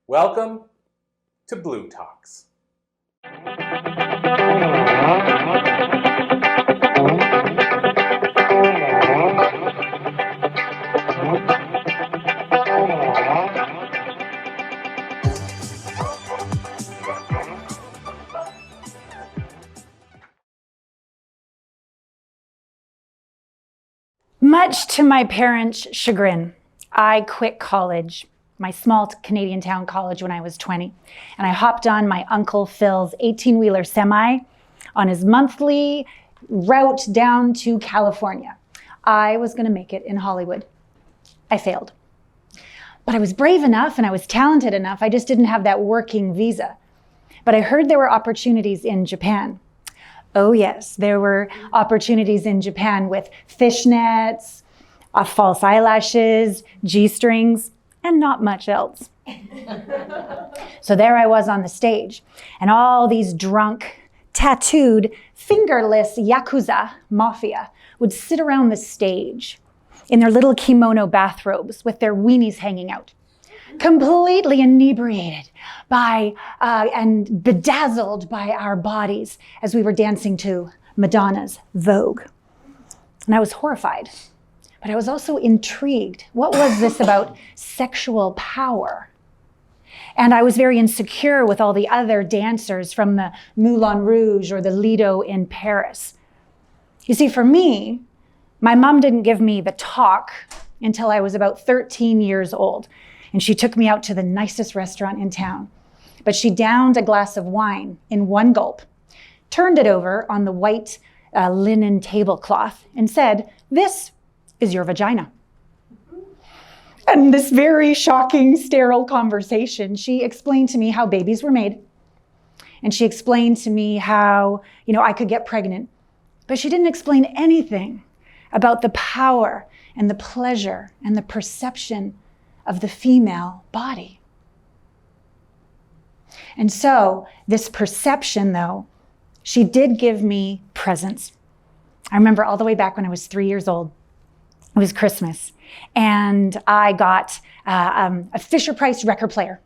Welcome to Blue Talks. Much to my parents' chagrin, I quit college, my small Canadian town college, when I was 20, and I hopped on my Uncle Phil's 18-wheeler semi on his monthly route down to California. I was going to make it in Hollywood. I failed. But I was brave enough and I was talented enough, I just didn't have that working visa. But I heard there were opportunities in Japan. Oh yes, there were opportunities in Japan with fishnets, false eyelashes, G-strings, and not much else. So there I was on the stage, and all these drunk, tattooed, fingerless Yakuza mafia would sit around the stage in their little kimono bathrobes with their weenies hanging out, completely inebriated by and bedazzled by our bodies as we were dancing to Madonna's Vogue. And I was horrified, but I was also intrigued. What was this about sexual power? And I was very insecure with all the other dancers from the Moulin Rouge or the Lido in Paris. You see, for me, my mom didn't give me the talk until I was about 13 years old. And she took me out to the nicest restaurant in town. But she downed a glass of wine in one gulp, turned it over on the white linen tablecloth, and said, "This is your vagina." And this very shocking, sterile conversation, she explained to me how babies were made. And she explained to me how, I could get pregnant. But she didn't explain anything about the power and the pleasure and the perception of the female body. And so this perception, though, she did give me presents. I remember all the way back when I was 3 years old. It was Christmas, and I got a Fisher-Price record player,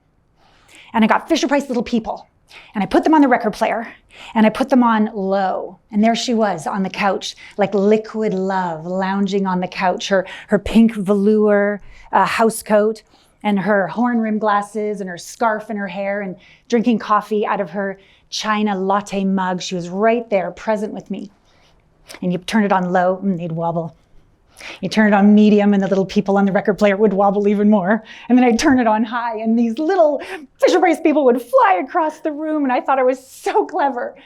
and I got Fisher-Price Little People, and I put them on the record player, and I put them on low, and there she was on the couch, like liquid love, lounging on the couch, her pink velour house coat, and her horn-rimmed glasses, and her scarf in her hair, and drinking coffee out of her China latte mug. She was right there, present with me. And you turn it on low, and they'd wobble. You turn it on medium, and the little people on the record player would wobble even more. And then I'd turn it on high, and these little Fisher-Price people would fly across the room, and I thought I was so clever.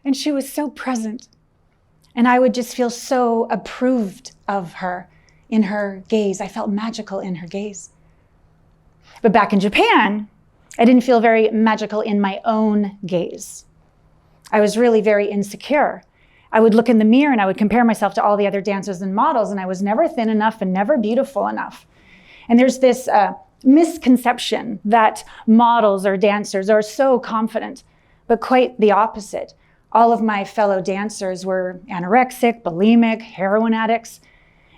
And she was so present. And I would just feel so approved of her in her gaze. I felt magical in her gaze. But back in Japan, I didn't feel very magical in my own gaze. I was really very insecure. I would look in the mirror and I would compare myself to all the other dancers and models, and I was never thin enough and never beautiful enough. And there's this misconception that models or dancers are so confident, but quite the opposite. All of my fellow dancers were anorexic, bulimic, heroin addicts.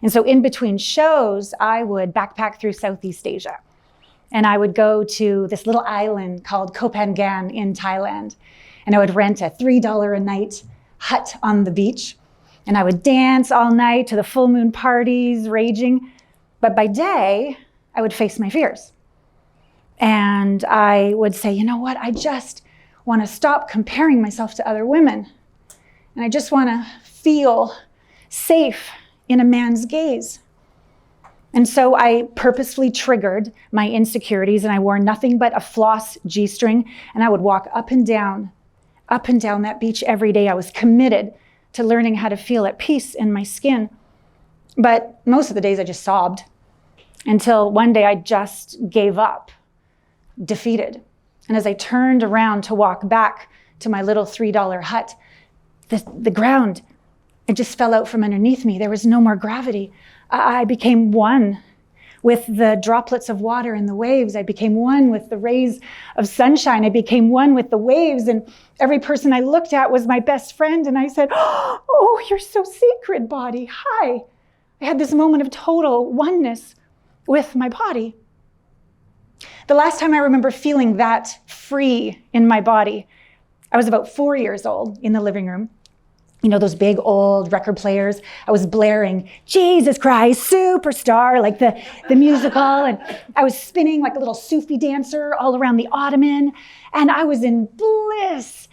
And so in between shows, I would backpack through Southeast Asia. And I would go to this little island called Koh Phangan in Thailand. And I would rent a $3 a night hut on the beach. And I would dance all night to the full moon parties raging. But by day, I would face my fears. And I would say, you know what? I just want to stop comparing myself to other women. And I just want to feel safe in a man's gaze. And so I purposefully triggered my insecurities, and I wore nothing but a floss G-string, and I would walk up and down that beach every day. I was committed to learning how to feel at peace in my skin. But most of the days I just sobbed until one day I just gave up, defeated. And as I turned around to walk back to my little $3 hut, the ground, it just fell out from underneath me. There was no more gravity. I became one with the droplets of water in the waves. I became one with the rays of sunshine. I became one with the waves, and every person I looked at was my best friend. And I said, "Oh, you're so sacred, body. Hi." I had this moment of total oneness with my body. The last time I remember feeling that free in my body, I was about 4 years old in the living room. You know, those big old record players. I was blaring, Jesus Christ, Superstar, like the musical. And I was spinning like a little Sufi dancer all around the ottoman. And I was in bliss.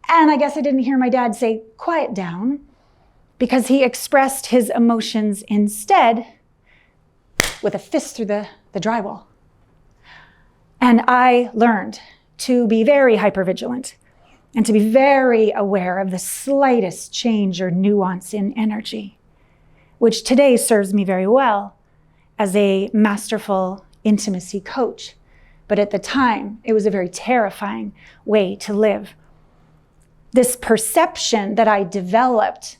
And I guess I didn't hear my dad say, quiet down, because he expressed his emotions instead with a fist through the drywall. And I learned to be very hypervigilant and to be very aware of the slightest change or nuance in energy, which today serves me very well as a masterful intimacy coach. But at the time, it was a very terrifying way to live. This perception that I developed,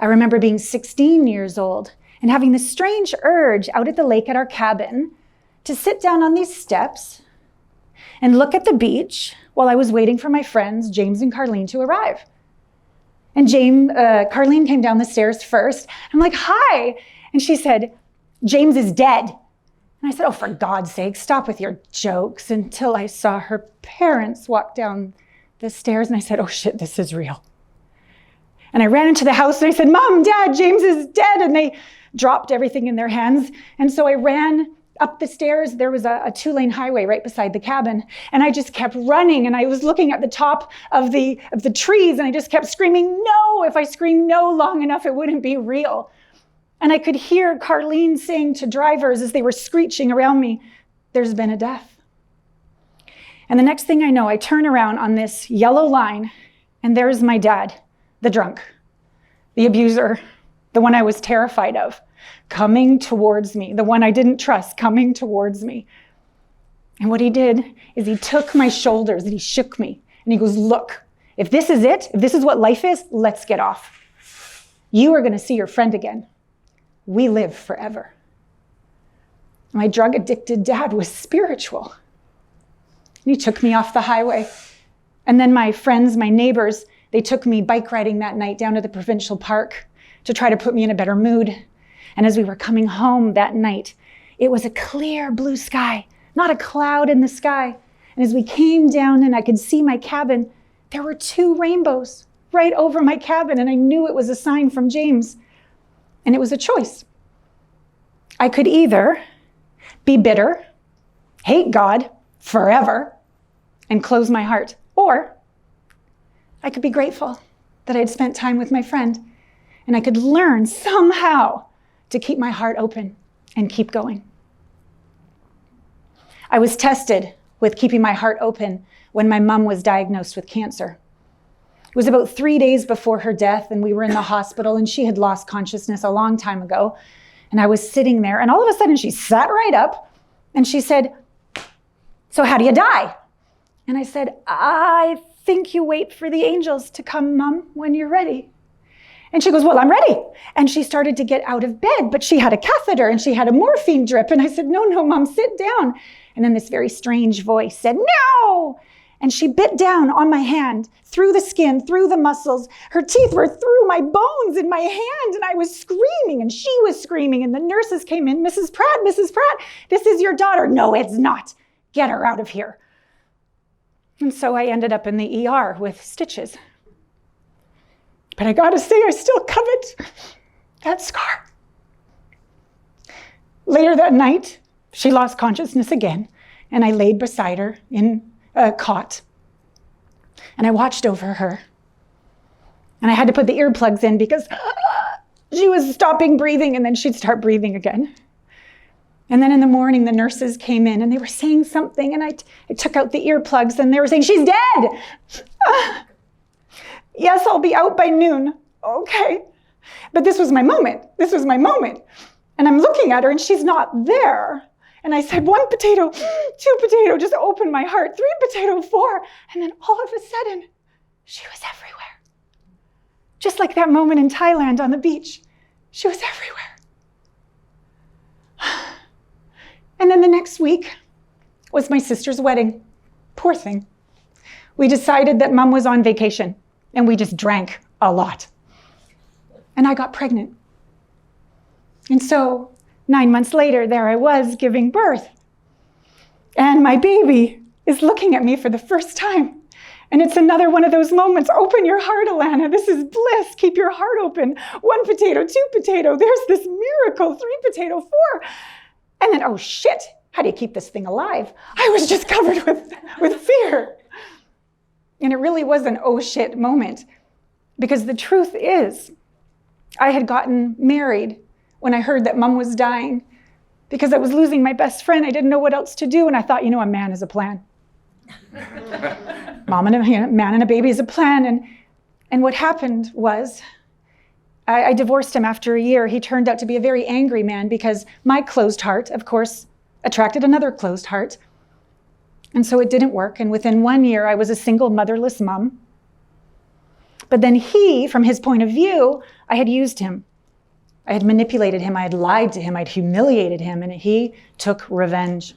I remember being 16 years old and having this strange urge out at the lake at our cabin to sit down on these steps and look at the beach while I was waiting for my friends, James and Carlene, to arrive. And Carlene came down the stairs first. I'm like, hi. And she said, James is dead. And I said, oh, for God's sake, stop with your jokes, until I saw her parents walk down the stairs. And I said, oh shit, this is real. And I ran into the house and I said, Mom, Dad, James is dead. And they dropped everything in their hands. And so I ran up the stairs. There was a 2-lane highway right beside the cabin. And I just kept running. And I was looking at the top of the trees. And I just kept screaming, no. If I screamed no long enough, it wouldn't be real. And I could hear Carlene saying to drivers as they were screeching around me, there's been a death. And the next thing I know, I turn around on this yellow line, and there's my dad, the drunk, the abuser, the one I was terrified of, coming towards me, the one I didn't trust, coming towards me. And what he did is he took my shoulders and he shook me. And he goes, look, if this is it, if this is what life is, let's get off. You are going to see your friend again. We live forever. My drug-addicted dad was spiritual. And he took me off the highway. And then my friends, my neighbors, they took me bike riding that night down to the provincial park to try to put me in a better mood. And as we were coming home that night, it was a clear blue sky, not a cloud in the sky. And as we came down and I could see my cabin, there were 2 rainbows right over my cabin. And I knew it was a sign from James. And it was a choice. I could either be bitter, hate God forever, and close my heart, or I could be grateful that I had spent time with my friend and I could learn somehow to keep my heart open and keep going. I was tested with keeping my heart open when my mom was diagnosed with cancer. It was about 3 days before her death, and we were in the hospital, and she had lost consciousness a long time ago. And I was sitting there, and all of a sudden she sat right up and she said, so how do you die? And I said, I think you wait for the angels to come, Mom, when you're ready. And she goes, well, I'm ready. And she started to get out of bed, but she had a catheter and she had a morphine drip. And I said, no, Mom, sit down. And then this very strange voice said, no. And she bit down on my hand, through the skin, through the muscles. Her teeth were through my bones in my hand. And I was screaming and she was screaming. And the nurses came in, Mrs. Pratt, this is your daughter. No, it's not. Get her out of here. And so I ended up in the ER with stitches. But I gotta say, I still covet that scar. Later that night, she lost consciousness again, and I laid beside her in a cot. And I watched over her. And I had to put the earplugs in because she was stopping breathing, and then she'd start breathing again. And then in the morning, the nurses came in, and they were saying something, and I took out the earplugs, and they were saying, she's dead! Yes, I'll be out by noon. Okay. But this was my moment. And I'm looking at her and she's not there. And I said, 1 potato, 2 potato, just open my heart. 3 potato, 4. And then all of a sudden, she was everywhere. Just like that moment in Thailand on the beach. She was everywhere. And then the next week was my sister's wedding. Poor thing. We decided that Mom was on vacation. And we just drank a lot. And I got pregnant. And so 9 months later, there I was giving birth. And my baby is looking at me for the first time. And it's another one of those moments. Open your heart, Allana. This is bliss. Keep your heart open. 1 potato, 2 potato. There's this miracle. 3 potato, 4. And then, oh shit, how do you keep this thing alive? I was just covered with fear. And it really was an oh shit moment. Because the truth is, I had gotten married when I heard that Mom was dying. Because I was losing my best friend. I didn't know what else to do. And I thought, a man is a plan. Man and a baby is a plan. And what happened was, I divorced him after a year. He turned out to be a very angry man because my closed heart, of course, attracted another closed heart. And so it didn't work. And within 1 year, I was a single motherless mom. But then he, from his point of view, I had used him. I had manipulated him. I had lied to him. I'd humiliated him. And he took revenge.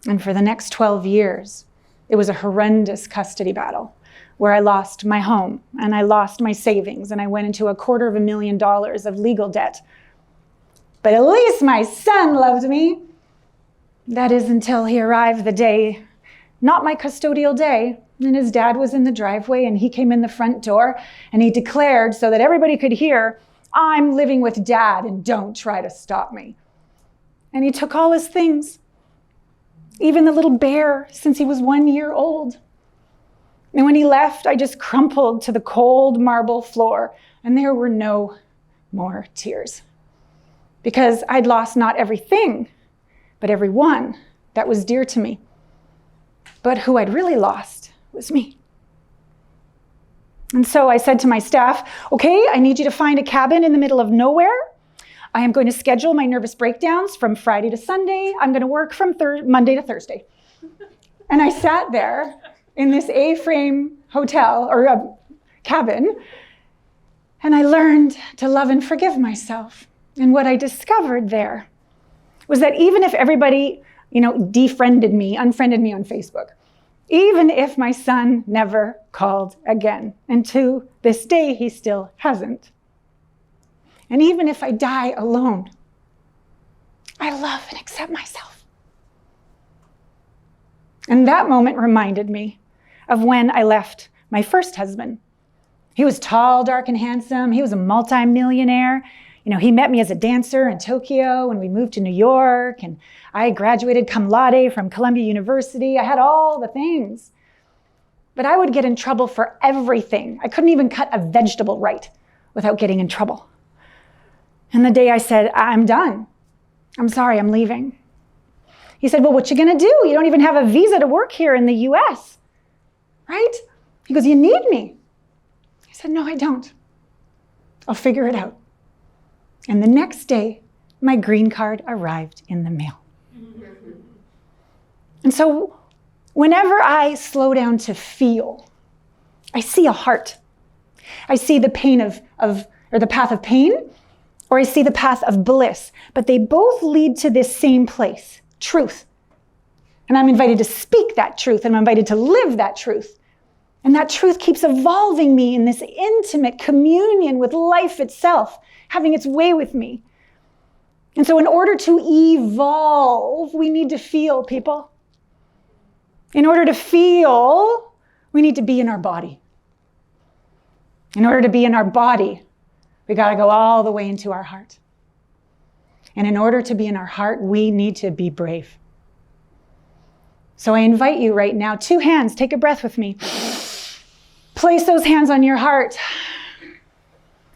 And for the next 12 years, it was a horrendous custody battle where I lost my home and I lost my savings and I went into $250,000 of legal debt. But at least my son loved me. That is until he arrived the day, not my custodial day, and his dad was in the driveway and he came in the front door and he declared so that everybody could hear, I'm living with Dad and don't try to stop me. And he took all his things, even the little bear since he was 1 year old. And when he left, I just crumpled to the cold marble floor and there were no more tears. Because I'd lost not everything, but everyone that was dear to me. But who I'd really lost was me. And so I said to my staff, okay, I need you to find a cabin in the middle of nowhere. I am going to schedule my nervous breakdowns from Friday to Sunday. I'm going to work from Monday to Thursday. And I sat there in this A-frame hotel or cabin, and I learned to love and forgive myself. And what I discovered there was that even if everybody, unfriended me on Facebook, even if my son never called again, and to this day he still hasn't, and even if I die alone, I love and accept myself. And that moment reminded me of when I left my first husband. He was tall, dark, and handsome. He was a multi-millionaire. He met me as a dancer in Tokyo when we moved to New York, and I graduated cum laude from Columbia University. I had all the things, but I would get in trouble for everything. I couldn't even cut a vegetable right without getting in trouble. And the day I said, I'm done. I'm sorry, I'm leaving. He said, well, what you gonna do? You don't even have a visa to work here in the US, right? He goes, you need me. I said, no, I don't. I'll figure it out. And the next day, my green card arrived in the mail. And so whenever I slow down to feel, I see a heart. I see the the path of pain, or I see the path of bliss, but they both lead to this same place, truth. And I'm invited to speak that truth, and I'm invited to live that truth. And that truth keeps evolving me in this intimate communion with life itself, having its way with me. And so in order to evolve, we need to feel, people. In order to feel, we need to be in our body. In order to be in our body, we got to go all the way into our heart. And in order to be in our heart, we need to be brave. So I invite you right now, 2 hands, take a breath with me. Place those hands on your heart.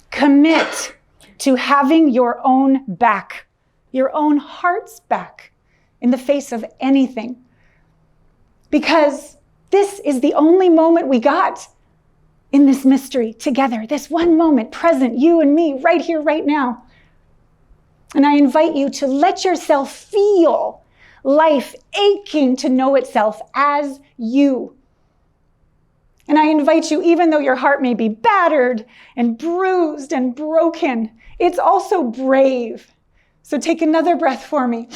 Commit to having your own back, your own heart's back in the face of anything. Because this is the only moment we got in this mystery together, this one moment present, you and me, right here, right now. And I invite you to let yourself feel life aching to know itself as you. And I invite you, even though your heart may be battered and bruised and broken, it's also brave. So take another breath for me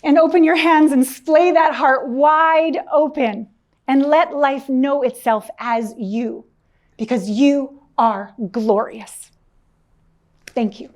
and open your hands and splay that heart wide open and let life know itself as you, because you are glorious. Thank you.